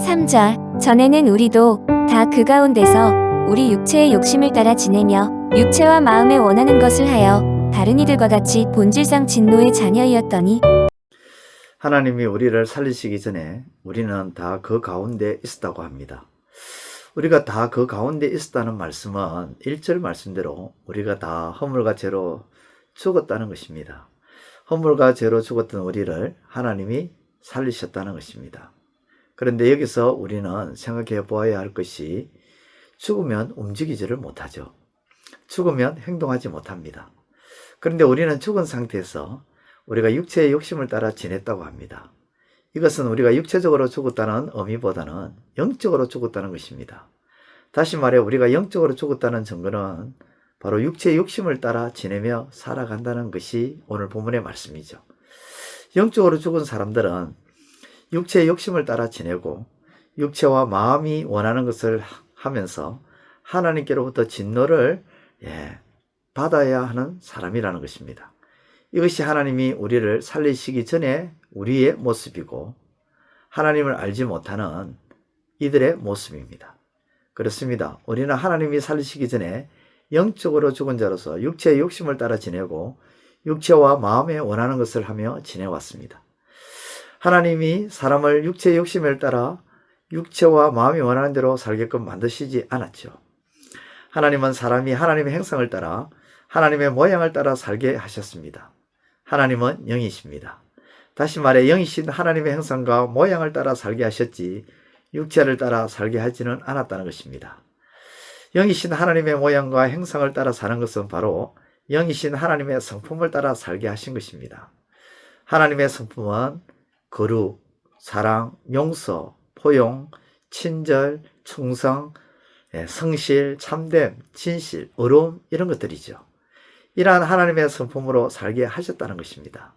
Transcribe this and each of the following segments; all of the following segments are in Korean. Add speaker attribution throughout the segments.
Speaker 1: 3절 전에는 우리도 다 그 가운데서 우리 육체의 욕심을 따라 지내며 육체와 마음에 원하는 것을 하여 다른 이들과 같이 본질상 진노의 자녀이었더니
Speaker 2: 하나님이 우리를 살리시기 전에 우리는 다 그 가운데 있었다고 합니다. 우리가 다 그 가운데 있었다는 말씀은 1절 말씀대로 우리가 다 허물과 죄로 죽었다는 것입니다. 허물과 죄로 죽었던 우리를 하나님이 살리셨다는 것입니다. 그런데 여기서 우리는 생각해 보아야 할 것이 죽으면 움직이지를 못하죠. 죽으면 행동하지 못합니다. 그런데 우리는 죽은 상태에서 우리가 육체의 욕심을 따라 지냈다고 합니다. 이것은 우리가 육체적으로 죽었다는 의미보다는 영적으로 죽었다는 것입니다. 다시 말해 우리가 영적으로 죽었다는 증거는 바로 육체의 욕심을 따라 지내며 살아간다는 것이 오늘 본문의 말씀이죠. 영적으로 죽은 사람들은 육체의 욕심을 따라 지내고 육체와 마음이 원하는 것을 하면서 하나님께로부터 진노를 받아야 하는 사람이라는 것입니다. 이것이 하나님이 우리를 살리시기 전에 우리의 모습이고 하나님을 알지 못하는 이들의 모습입니다. 그렇습니다. 우리는 하나님이 살리시기 전에 영적으로 죽은 자로서 육체의 욕심을 따라 지내고 육체와 마음에 원하는 것을 하며 지내왔습니다. 하나님이 사람을 육체의 욕심을 따라 육체와 마음이 원하는 대로 살게끔 만드시지 않았죠. 하나님은 사람이 하나님의 형상을 따라 하나님의 모양을 따라 살게 하셨습니다. 하나님은 영이십니다. 다시 말해 영이신 하나님의 형상과 모양을 따라 살게 하셨지 육체를 따라 살게 하지는 않았다는 것입니다. 영이신 하나님의 모양과 형상을 따라 사는 것은 바로 영이신 하나님의 성품을 따라 살게 하신 것입니다. 하나님의 성품은 거룩, 사랑, 용서, 포용, 친절, 충성, 성실, 참됨, 진실, 의로움 이런 것들이죠. 이러한 하나님의 성품으로 살게 하셨다는 것입니다.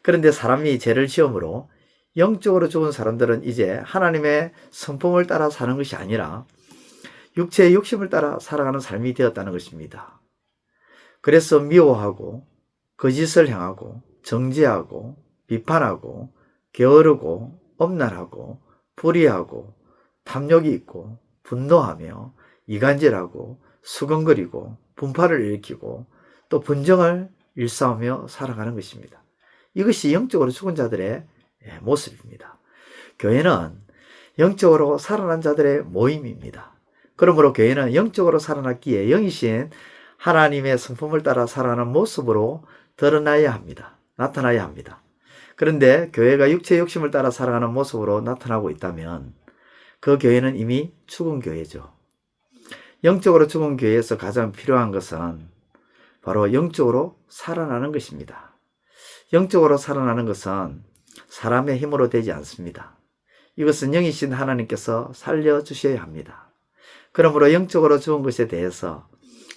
Speaker 2: 그런데 사람이 죄를 지음으로 영적으로 죽은 사람들은 이제 하나님의 성품을 따라 사는 것이 아니라 육체의 욕심을 따라 살아가는 삶이 되었다는 것입니다. 그래서 미워하고 거짓을 행하고 정죄하고 비판하고 게으르고 엄난하고 불의하고 탐욕이 있고 분노하며 이간질하고 수근거리고 분파를 일으키고 또 분정을 일삼으며 살아가는 것입니다. 이것이 영적으로 죽은 자들의 모습입니다. 교회는 영적으로 살아난 자들의 모임입니다. 그러므로 교회는 영적으로 살아났기에 영이신 하나님의 성품을 따라 살아가는 모습으로 드러나야 합니다. 나타나야 합니다. 그런데 교회가 육체의 욕심을 따라 살아가는 모습으로 나타나고 있다면 그 교회는 이미 죽은 교회죠. 영적으로 죽은 교회에서 가장 필요한 것은 바로 영적으로 살아나는 것입니다. 영적으로 살아나는 것은 사람의 힘으로 되지 않습니다. 이것은 영이신 하나님께서 살려주셔야 합니다. 그러므로 영적으로 죽은 것에 대해서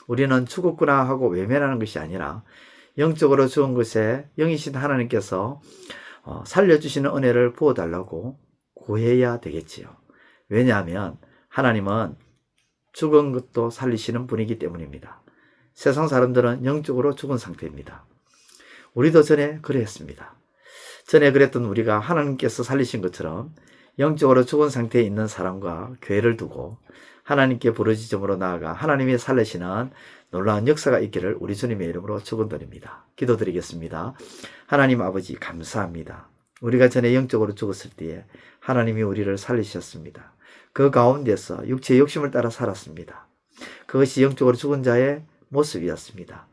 Speaker 2: 우리는 죽었구나 하고 외면하는 것이 아니라 영적으로 죽은 것에 영이신 하나님께서 살려주시는 은혜를 부어달라고 구해야 되겠지요. 왜냐하면 하나님은 죽은 것도 살리시는 분이기 때문입니다. 세상 사람들은 영적으로 죽은 상태입니다. 우리도 전에 그랬습니다. 전에 그랬던 우리가 하나님께서 살리신 것처럼 영적으로 죽은 상태에 있는 사람과 교회를 두고 하나님께 부르짖음으로 나아가 하나님이 살리시는 놀라운 역사가 있기를 우리 주님의 이름으로 축원드립니다. 기도드리겠습니다. 하나님 아버지 감사합니다. 우리가 전에 영적으로 죽었을 때에 하나님이 우리를 살리셨습니다. 그 가운데서 육체의 욕심을 따라 살았습니다. 그것이 영적으로 죽은 자의 모습이었습니다.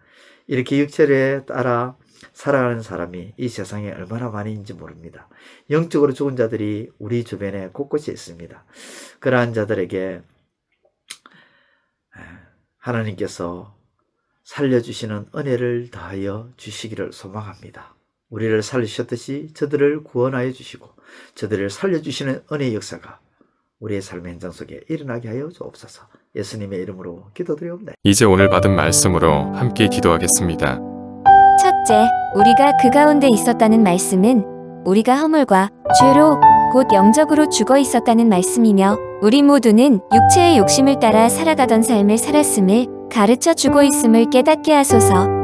Speaker 2: 이렇게 육체를 따라 살아가는 사람이 이 세상에 얼마나 많이 있는지 모릅니다. 영적으로 죽은 자들이 우리 주변에 곳곳에 있습니다. 그러한 자들에게 하나님께서 살려주시는 은혜를 더하여 주시기를 소망합니다. 우리를 살리셨듯이 저들을 구원하여 주시고 저들을 살려주시는 은혜의 역사가 우리의 삶의 현장 속에 일어나게 하여 주옵소서. 예수님의 이름으로 기도드리옵나이다.
Speaker 3: 이제 오늘 받은 말씀으로 함께 기도하겠습니다.
Speaker 1: 첫째, 우리가 그 가운데 있었다는 말씀은 우리가 허물과 죄로 곧 영적으로 죽어 있었다는 말씀이며 우리 모두는 육체의 욕심을 따라 살아가던 삶을 살았음을 가르쳐 주고 있음을 깨닫게 하소서.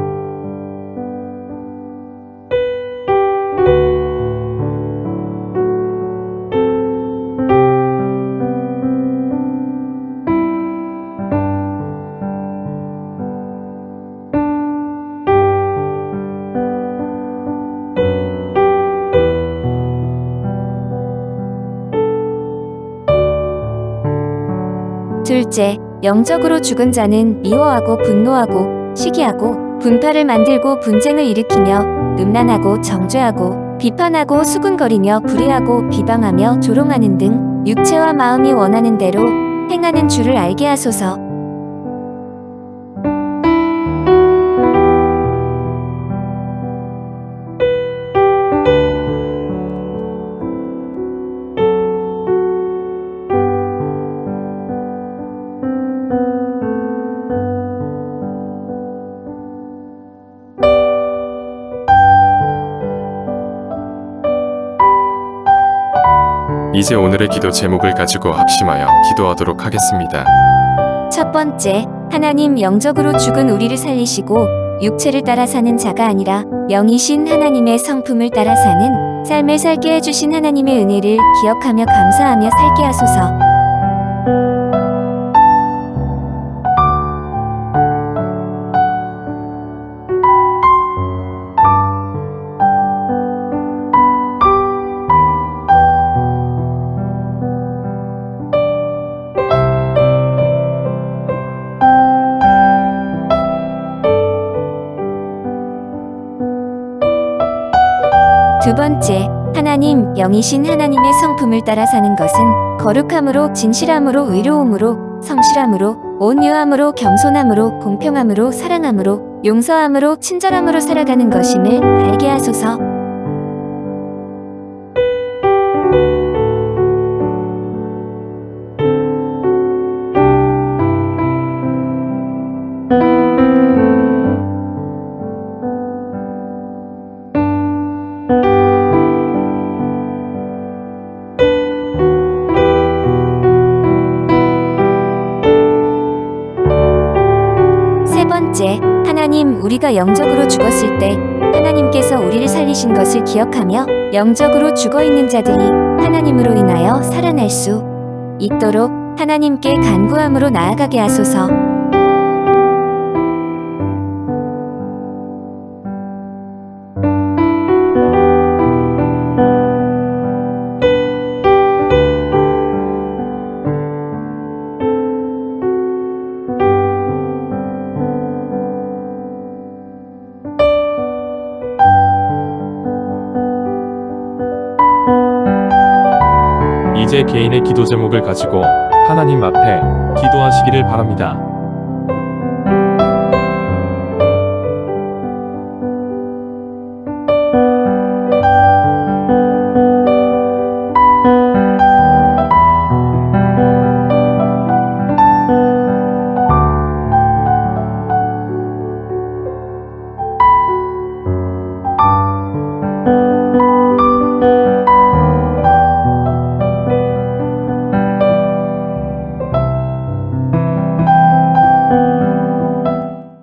Speaker 1: 둘째, 영적으로 죽은 자는 미워하고 분노하고 시기하고 분파를 만들고 분쟁을 일으키며 음란하고 정죄하고 비판하고 수군거리며 불의하고 비방하며 조롱하는 등 육체와 마음이 원하는 대로 행하는 줄을 알게 하소서.
Speaker 3: 이제 오늘의 기도 제목을 가지고 합심하여 기도하도록 하겠습니다.
Speaker 1: 첫 번째, 하나님 영적으로 죽은 우리를 살리시고 육체를 따라 사는 자가 아니라 영이신 하나님의 성품을 따라 사는 삶을 살게 해주신 하나님의 은혜를 기억하며 감사하며 살게 하소서. 두 번째, 하나님 영이신 하나님의 성품을 따라 사는 것은 거룩함으로 진실함으로 의로움으로 성실함으로 온유함으로 겸손함으로 공평함으로 사랑함으로 용서함으로 친절함으로 살아가는 것임을 알게 하소서. 세 번째, 하나님 우리가 영적으로 죽었을 때 하나님께서 우리를 살리신 것을 기억하며 영적으로 죽어있는 자들이 하나님으로 인하여 살아날 수 있도록 하나님께 간구함으로 나아가게 하소서.
Speaker 4: 이제 개인의 기도 제목을 가지고 하나님 앞에 기도하시기를 바랍니다.